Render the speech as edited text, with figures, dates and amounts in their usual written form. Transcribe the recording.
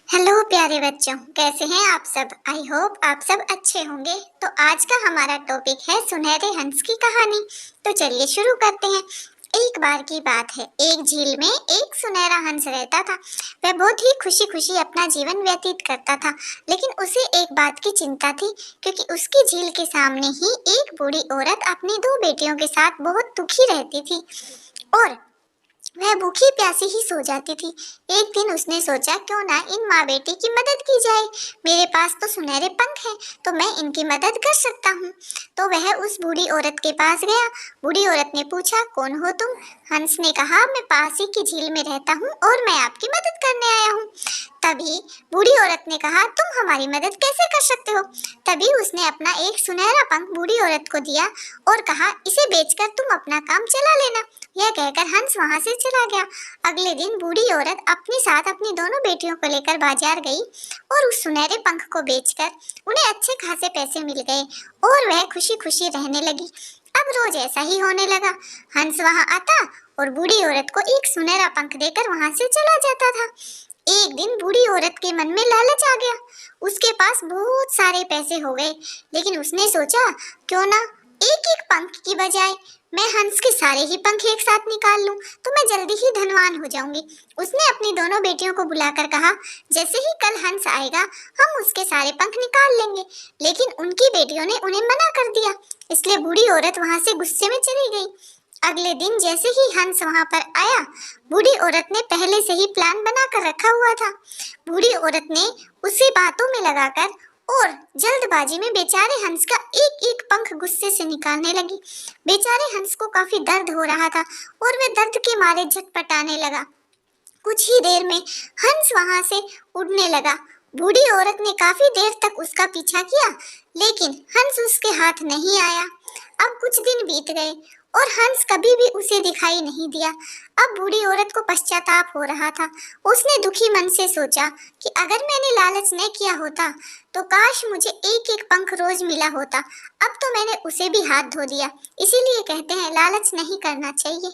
Hello प्यारे बच्चों, कैसे हैं आप सब। आई होप आप सब अच्छे होंगे। तो आज का हमारा टॉपिक है सुनहरे हंस की कहानी। तो चलिए शुरू करते हैं। एक बार की बात है, एक झील में एक सुनहरा हंस रहता था। वह बहुत ही खुशी खुशी अपना जीवन व्यतीत करता था, लेकिन उसे एक बात की चिंता थी, क्योंकि उसकी झील के सामने ही एक बूढ़ी औरत अपनी दो बेटियों के साथ बहुत दुखी रहती थी और वह भूखी प्यासी ही सो जाती थी। एक दिन उसने सोचा, क्यों ना इन माँ बेटी की मदद की जाए। मेरे पास तो सुनहरे पंख हैं, तो मैं इनकी मदद कर सकता हूँ। तो वह उस बूढ़ी औरत के पास गया। बूढ़ी औरत ने पूछा, कौन हो तुम। हंस ने कहा, मैं पास ही की झील में रहता हूँ और मैं आपकी मदद करने आया हूँ। तभी बूढ़ी औरत ने कहा, तुम हमारी मदद कैसे कर सकते हो। तभी उसने अपना एक सुनहरा पंख बूढ़ी औरत को दिया और कहा, इसे बेचकर तुम अपना काम चला लेना। यह कहकर हंस वहां से चला गया। अगले दिन बूढ़ी औरत अपने साथ अपनी दोनों बेटियों को लेकर बाजार गई और उस सुनहरे पंख को बेचकर उन्हें अच्छे खासे पैसे मिल गए और वह खुशी खुशी रहने लगी। अब रोज ऐसा ही होने लगा। हंस वहां आता और बूढ़ी औरत को एक सुनहरा पंख देकर वहां से चला जाता था। एक दिन बूढ़ी औरत के मन में लालच आ गया। उसके पास बहुत सारे पैसे हो गए, लेकिन उसने सोचा, क्यों ना एक एक पंख की बजाय मैं हंस के सारे ही पंख एक साथ निकाल लूं, तो मैं जल्दी ही धनवान हो जाऊंगी। उसने अपनी दोनों बेटियों को बुलाकर कहा, जैसे ही कल हंस आएगा हम उसके सारे पंख निकाल लेंगे। लेकिन उनकी बेटियों ने उन्हें मना कर दिया, इसलिए बूढ़ी औरत वहां से गुस्से में चली गई। अगले दिन जैसे ही हंस वहां पर आया, बूढ़ी औरत ने पहले से ही प्लान बना कर रखा हुआ था। बूढ़ी औरत ने उसे बातों में लगाकर और जल्दबाजी में बेचारे हंस का एक एक पंख गुस्से से निकालने लगी। बेचारे हंस को काफी दर्द हो रहा था और वह दर्द के मारे झटपटाने लगा। कुछ ही देर में हंस वहां से उड़ने लगा। बूढ़ी औरत ने काफी देर तक उसका पीछा किया, लेकिन हंस उसके हाथ नहीं आया। अब कुछ दिन बीत गए और हंस कभी भी उसे दिखाई नहीं दिया। अब बूढ़ी औरत को पश्चाताप हो रहा था। उसने दुखी मन से सोचा कि अगर मैंने लालच न किया होता तो काश मुझे एक एक पंख रोज मिला होता। अब तो मैंने उसे भी हाथ धो दिया। इसीलिए कहते हैं, लालच नहीं करना चाहिए।